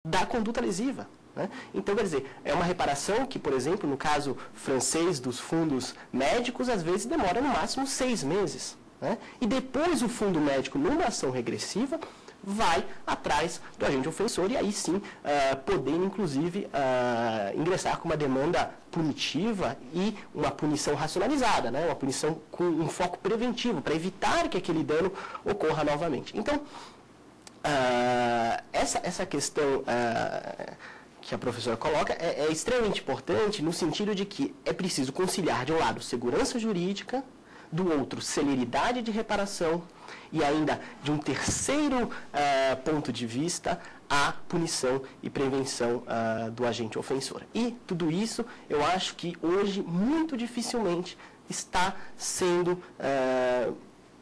da conduta lesiva. Né? Então, quer dizer, é uma reparação que, por exemplo, no caso francês dos fundos médicos, às vezes demora no máximo 6 meses. Né? E depois o fundo médico, numa ação regressiva, vai atrás do agente ofensor e aí sim podendo, inclusive, ingressar com uma demanda punitiva e uma punição racionalizada, né? Uma punição com um foco preventivo, para evitar que aquele dano ocorra novamente. Então, essa questão que a professora coloca é extremamente importante no sentido de que é preciso conciliar, de um lado, segurança jurídica, do outro, celeridade de reparação e ainda, de um terceiro ponto de vista, a punição e prevenção do agente ofensor. E tudo isso, eu acho que hoje, muito dificilmente, está sendo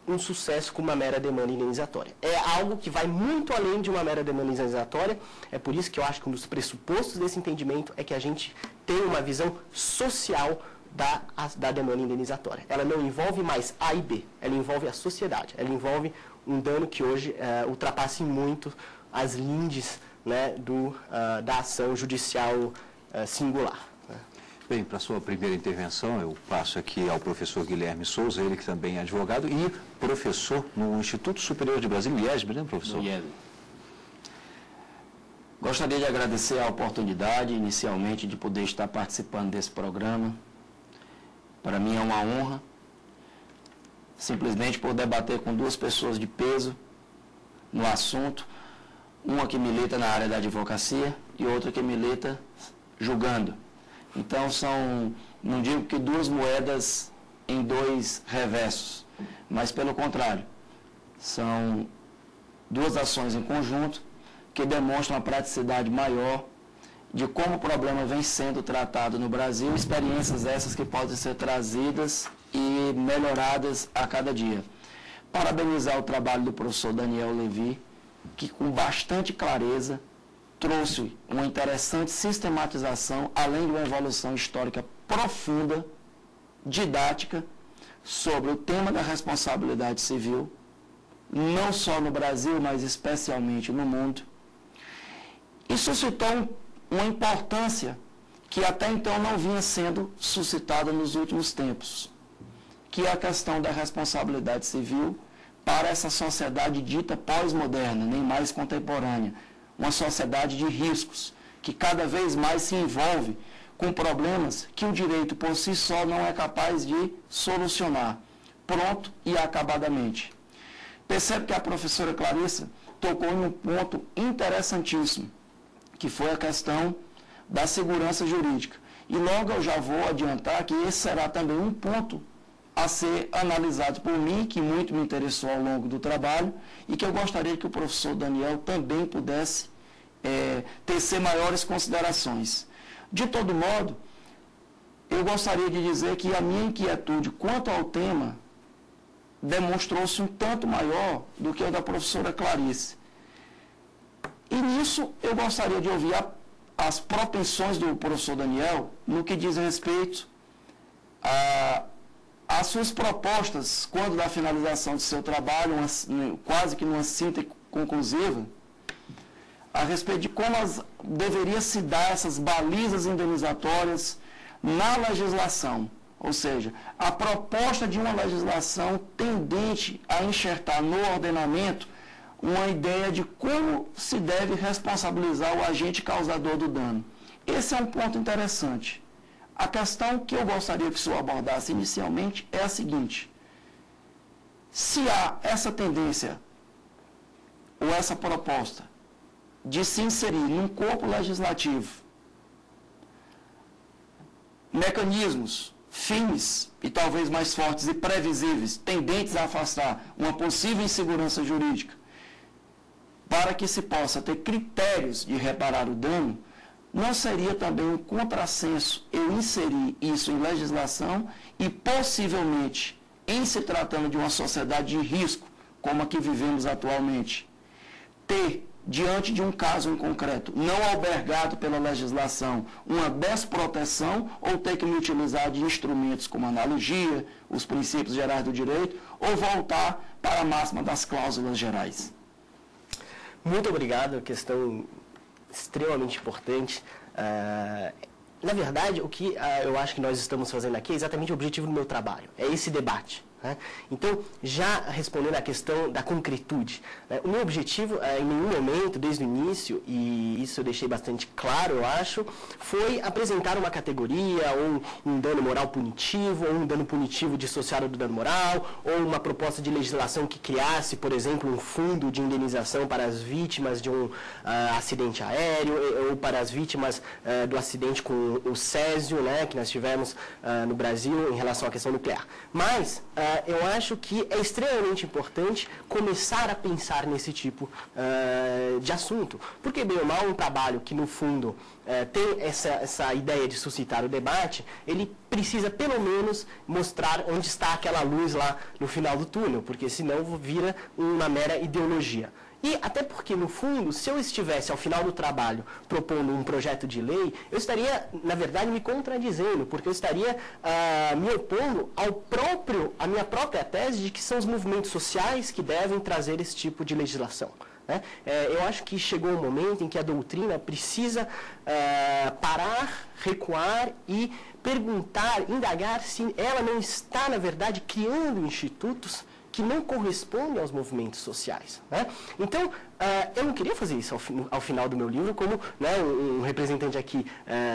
um sucesso com uma mera demanda indenizatória. É algo que vai muito além de uma mera demanda indenizatória, é por isso que eu acho que um dos pressupostos desse entendimento é que a gente tem uma visão social da demanda indenizatória. Ela não envolve mais A e B, ela envolve a sociedade, ela envolve um dano que hoje ultrapassa em muito as lindes, né, da ação judicial singular. Né? Bem, para a sua primeira intervenção, eu passo aqui ao professor Guilherme Souza, ele que também é advogado e professor no Instituto Superior de Brasília, IESB, né, professor? IESB. Gostaria de agradecer a oportunidade, inicialmente, de poder estar participando desse programa. Para mim é uma honra, simplesmente por debater com duas pessoas de peso no assunto, uma que milita na área da advocacia e outra que milita julgando. Então não digo que duas moedas em dois reversos, mas pelo contrário, são duas ações em conjunto que demonstram a praticidade maior de como o problema vem sendo tratado no Brasil, experiências essas que podem ser trazidas e melhoradas a cada dia. Parabenizar o trabalho do professor Daniel Levi, que com bastante clareza trouxe uma interessante sistematização, além de uma evolução histórica profunda, didática, sobre o tema da responsabilidade civil, não só no Brasil, mas especialmente no mundo. E suscitou uma importância que até então não vinha sendo suscitada nos últimos tempos, que é a questão da responsabilidade civil para essa sociedade dita pós-moderna, nem mais contemporânea, uma sociedade de riscos, que cada vez mais se envolve com problemas que o direito por si só não é capaz de solucionar, pronto e acabadamente. Percebe que a professora Clarissa tocou em um ponto interessantíssimo, que foi a questão da segurança jurídica. E logo eu já vou adiantar que esse será também um ponto a ser analisado por mim, que muito me interessou ao longo do trabalho, e que eu gostaria que o professor Daniel também pudesse tecer maiores considerações. De todo modo, eu gostaria de dizer que a minha inquietude quanto ao tema demonstrou-se um tanto maior do que a da professora Clarice. E nisso eu gostaria de ouvir as propensões do professor Daniel no que diz respeito às suas propostas, quando da finalização de seu trabalho, quase que numa síntese conclusiva, a respeito de como deveria se dar essas balizas indenizatórias na legislação. Ou seja, a proposta de uma legislação tendente a enxertar no ordenamento uma ideia de como se deve responsabilizar o agente causador do dano. Esse é um ponto interessante. A questão que eu gostaria que o senhor abordasse inicialmente é a seguinte: se há essa tendência ou essa proposta de se inserir num corpo legislativo mecanismos, fins e talvez mais fortes e previsíveis, tendentes a afastar uma possível insegurança jurídica, para que se possa ter critérios de reparar o dano, não seria também um contrassenso eu inserir isso em legislação e possivelmente, em se tratando de uma sociedade de risco, como a que vivemos atualmente, ter, diante de um caso em concreto, não albergado pela legislação, uma desproteção ou ter que me utilizar de instrumentos como analogia, os princípios gerais do direito, ou voltar para a máxima das cláusulas gerais? Muito obrigado, questão extremamente importante. Na verdade, o que eu acho que nós estamos fazendo aqui é exatamente o objetivo do meu trabalho, é esse debate. Então, já respondendo à questão da concretude, o meu objetivo, em nenhum momento, desde o início, e isso eu deixei bastante claro, eu acho, foi apresentar uma categoria, ou um dano moral punitivo, ou um dano punitivo dissociado do dano moral, ou uma proposta de legislação que criasse, por exemplo, um fundo de indenização para as vítimas de um acidente aéreo, ou para as vítimas do acidente com o Césio, que nós tivemos no Brasil em relação à questão nuclear. Mas eu acho que é extremamente importante começar a pensar nesse tipo de assunto. Porque, bem ou mal, um trabalho que, no fundo, tem essa ideia de suscitar o debate, ele precisa, pelo menos, mostrar onde está aquela luz lá no final do túnel, porque senão vira uma mera ideologia. E até porque, no fundo, se eu estivesse ao final do trabalho propondo um projeto de lei, eu estaria, na verdade, me contradizendo, porque eu estaria me opondo à minha própria tese de que são os movimentos sociais que devem trazer esse tipo de legislação. Eu acho que chegou um momento em que a doutrina precisa parar, recuar e perguntar, indagar se ela não está, na verdade, criando institutos que não correspondem aos movimentos sociais. Então, eu não queria fazer isso ao final do meu livro, como um representante aqui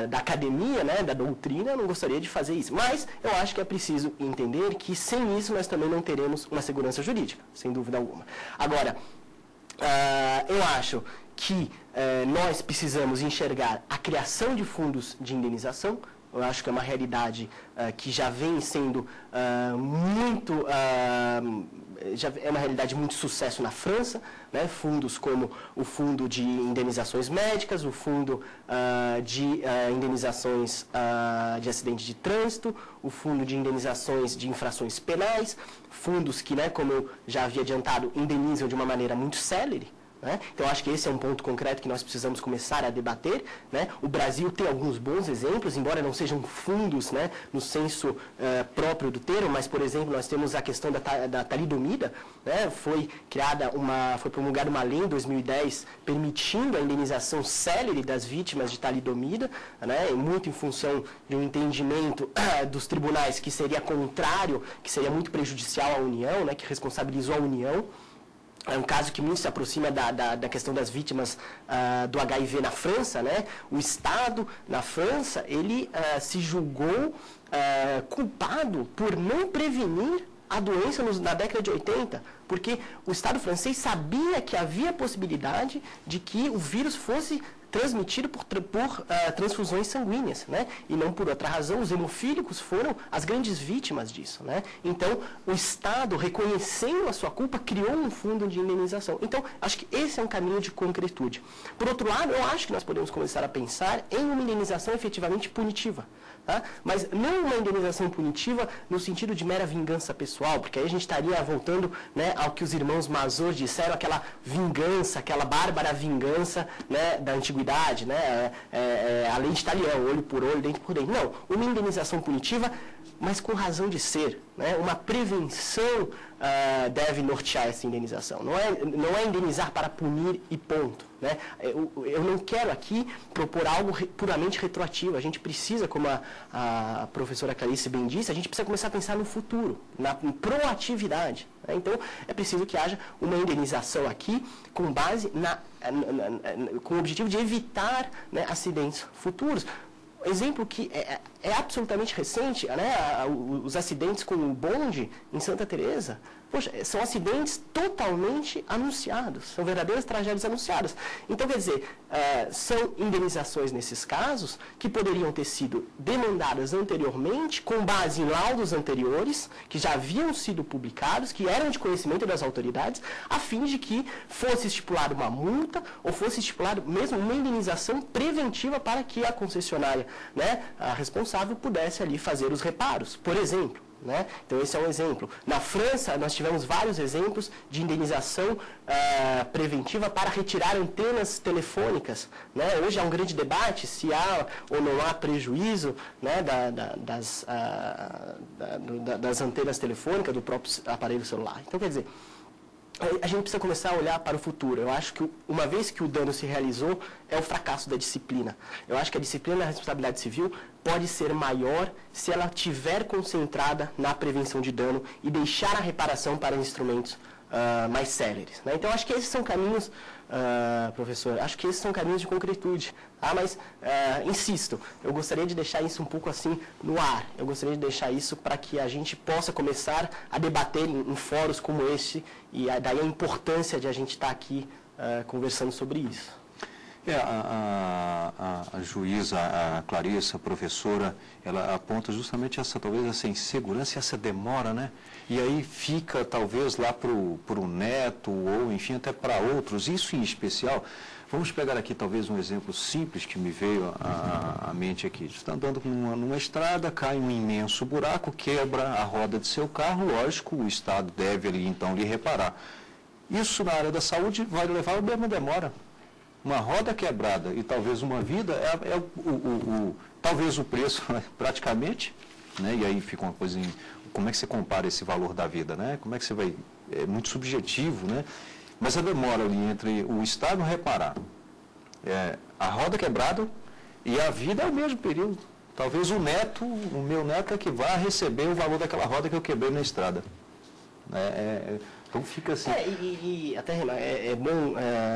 da academia, da doutrina, eu não gostaria de fazer isso. Mas eu acho que é preciso entender que sem isso nós também não teremos uma segurança jurídica, sem dúvida alguma. Agora, eu acho que nós precisamos enxergar a criação de fundos de indenização. Eu acho que é uma realidade que já vem sendo já é uma realidade de muito sucesso na França, fundos como o Fundo de Indenizações Médicas, o Fundo de Indenizações de Acidente de Trânsito, o Fundo de Indenizações de Infrações Penais, fundos que, como eu já havia adiantado, indenizam de uma maneira muito célere. Então, acho que esse é um ponto concreto que nós precisamos começar a debater. O Brasil tem alguns bons exemplos, embora não sejam fundos no senso próprio do termo, mas, por exemplo, nós temos a questão da talidomida. Foi promulgada uma lei em 2010 permitindo a indenização célere das vítimas de talidomida, muito em função de um entendimento dos tribunais que seria contrário, que seria muito prejudicial à União, que responsabilizou a União. É um caso que muito se aproxima da questão das vítimas do HIV na França. O Estado, na França, ele se julgou culpado por não prevenir a doença na década de 80, porque o Estado francês sabia que havia a possibilidade de que o vírus fosse transmitido por transfusões sanguíneas, e não por outra razão. Os hemofílicos foram as grandes vítimas disso. Então, o Estado, reconhecendo a sua culpa, criou um fundo de indenização. Então, acho que esse é um caminho de concretude. Por outro lado, eu acho que nós podemos começar a pensar em uma indenização efetivamente punitiva. Mas não uma indenização punitiva no sentido de mera vingança pessoal, porque aí a gente estaria voltando ao que os irmãos Mazur disseram, aquela vingança, aquela bárbara vingança da antiguidade, a lei de Talião, olho por olho, dente por dente. Não, uma indenização punitiva, mas com razão de ser. Uma prevenção deve nortear essa indenização. Não é indenizar para punir e ponto. Eu não quero aqui propor algo puramente retroativo. A gente precisa, como a professora Clarice bem disse, a gente precisa começar a pensar no futuro, na proatividade. Então, é preciso que haja uma indenização aqui com base com o objetivo de evitar acidentes futuros. Exemplo que é absolutamente recente, os acidentes com o bonde em Santa Teresa. Poxa, são acidentes totalmente anunciados, são verdadeiras tragédias anunciadas. Então, quer dizer, são indenizações nesses casos que poderiam ter sido demandadas anteriormente, com base em laudos anteriores, que já haviam sido publicados, que eram de conhecimento das autoridades, a fim de que fosse estipulada uma multa, ou fosse estipulada mesmo uma indenização preventiva para que a concessionária, a responsável, pudesse ali fazer os reparos, por exemplo. Então, esse é um exemplo. Na França, nós tivemos vários exemplos de indenização preventiva para retirar antenas telefônicas. Hoje há um grande debate se há ou não há prejuízo das antenas telefônicas do próprio aparelho celular. Então, quer dizer, a gente precisa começar a olhar para o futuro. Eu acho que uma vez que o dano se realizou, é o fracasso da disciplina. Eu acho que a disciplina da responsabilidade civil pode ser maior se ela estiver concentrada na prevenção de dano e deixar a reparação para instrumentos mais céleres, né? Então, acho que esses são caminhos, professor, acho que esses são caminhos de concretude. Mas, insisto, eu gostaria de deixar isso um pouco assim no ar. Eu gostaria de deixar isso para que a gente possa começar a debater em fóruns como este, e daí a importância de a gente estar aqui conversando sobre isso. A juíza, a Clarissa, a professora, ela aponta justamente essa, talvez, essa insegurança e essa demora, né? E aí fica, talvez, lá para o neto, ou, enfim, até para outros, isso em especial. Vamos pegar aqui, talvez, um exemplo simples que me veio à mente aqui. Você está andando numa estrada, cai um imenso buraco, quebra a roda de seu carro, lógico, o Estado deve ali, então, lhe reparar. Isso, na área da saúde, vai levar a mesma demora. Uma roda quebrada e talvez uma vida talvez o preço praticamente, né? E aí fica uma coisa como é que você compara esse valor da vida, né? Como é que você vai, é muito subjetivo, né? Mas a demora ali entre o Estado reparar a roda quebrada e a vida é o mesmo período. Talvez o meu neto é que vá receber o valor daquela roda que eu quebrei na estrada. Então fica assim. Até é bom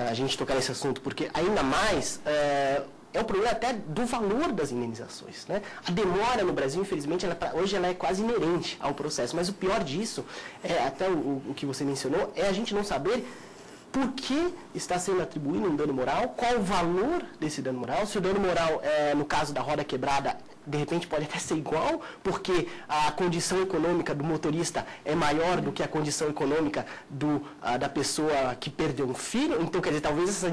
a gente tocar nesse assunto, porque ainda mais é o problema até do valor das indenizações, né? A demora no Brasil, infelizmente, hoje ela é quase inerente ao processo, mas o pior disso, até o que você mencionou, é a gente não saber por que está sendo atribuído um dano moral, qual o valor desse dano moral, se o dano moral, no caso da roda quebrada, de repente pode até ser igual, porque a condição econômica do motorista é maior do que a condição econômica da pessoa que perdeu um filho. Então, quer dizer, talvez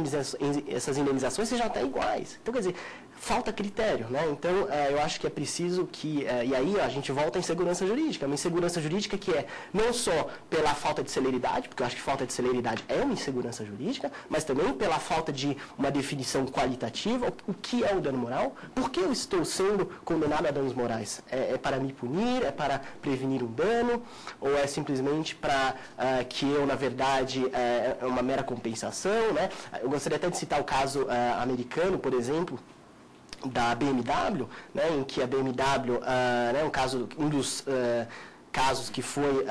essas indenizações sejam até iguais. Então, quer dizer, falta critério, né? Então, eu acho que é preciso que... e aí a gente volta à insegurança jurídica. Uma insegurança jurídica que é não só pela falta de celeridade, porque eu acho que falta de celeridade é uma insegurança jurídica, mas também pela falta de uma definição qualitativa. O que é o dano moral? Por que eu estou sendo condenado a danos morais? É para me punir? É para prevenir um dano? Ou é simplesmente para que eu, na verdade, é uma mera compensação, né? Eu gostaria até de citar o caso americano, por exemplo, da BMW, né, em que a BMW, um dos casos que foi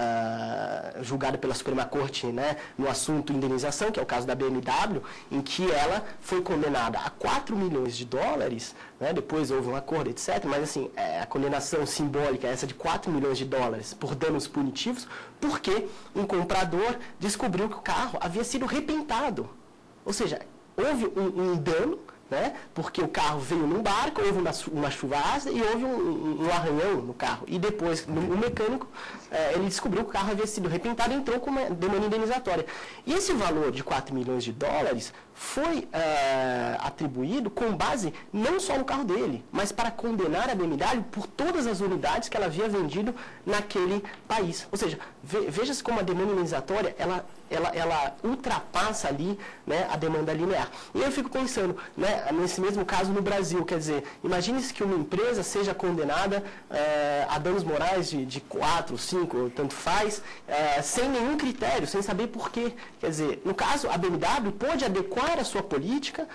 julgado pela Suprema Corte, né, no assunto indenização, que é o caso da BMW, em que ela foi condenada a 4 milhões de dólares, né, depois houve um acordo, etc., mas assim, a condenação simbólica é essa de 4 milhões de dólares por danos punitivos, porque um comprador descobriu que o carro havia sido repintado. Ou seja, houve um dano, né? Porque o carro veio num barco, houve uma chuva ácida e houve um arranhão no carro. E depois, o mecânico, ele descobriu que o carro havia sido repintado e entrou com uma demanda indenizatória. E esse valor de 4 milhões de dólares foi atribuído com base não só no carro dele, mas para condenar a BMW por todas as unidades que ela havia vendido naquele país. Ou seja, veja-se como a demanda indenizatória, ela ultrapassa ali, né, a demanda linear. E eu fico pensando, né, nesse mesmo caso no Brasil, quer dizer, imagine-se que uma empresa seja condenada a danos morais de 4, 5, tanto faz, sem nenhum critério, sem saber por quê. Quer dizer, no caso, a BMW pôde adequar a sua política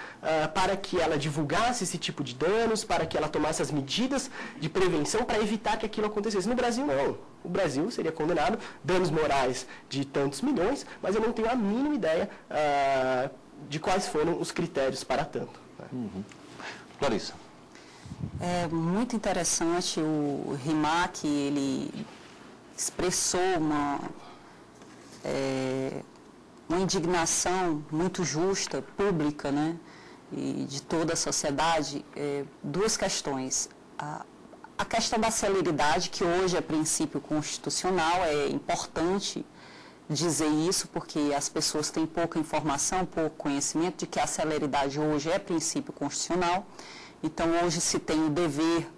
para que ela divulgasse esse tipo de danos, para que ela tomasse as medidas de prevenção para evitar que aquilo acontecesse. No Brasil, não. O Brasil seria condenado danos morais de tantos milhões, mas eu não tenho a mínima ideia de quais foram os critérios para tanto. Né? Uhum. Clarissa. É muito interessante o Rimac, ele expressou uma indignação muito justa, pública, né, e de toda a sociedade. Duas questões. A questão da celeridade, que hoje é princípio constitucional, é importante dizer isso, porque as pessoas têm pouca informação, pouco conhecimento de que a celeridade hoje é princípio constitucional. Então, hoje se tem o dever,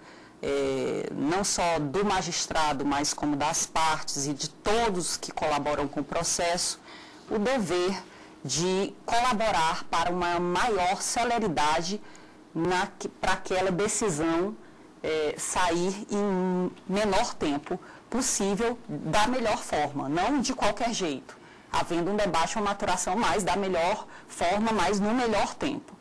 não só do magistrado, mas como das partes e de todos que colaboram com o processo, o dever de colaborar para uma maior celeridade para aquela decisão sair em menor tempo possível, da melhor forma, não de qualquer jeito. havendo um debate, uma maturação mais da melhor forma, mas no melhor tempo.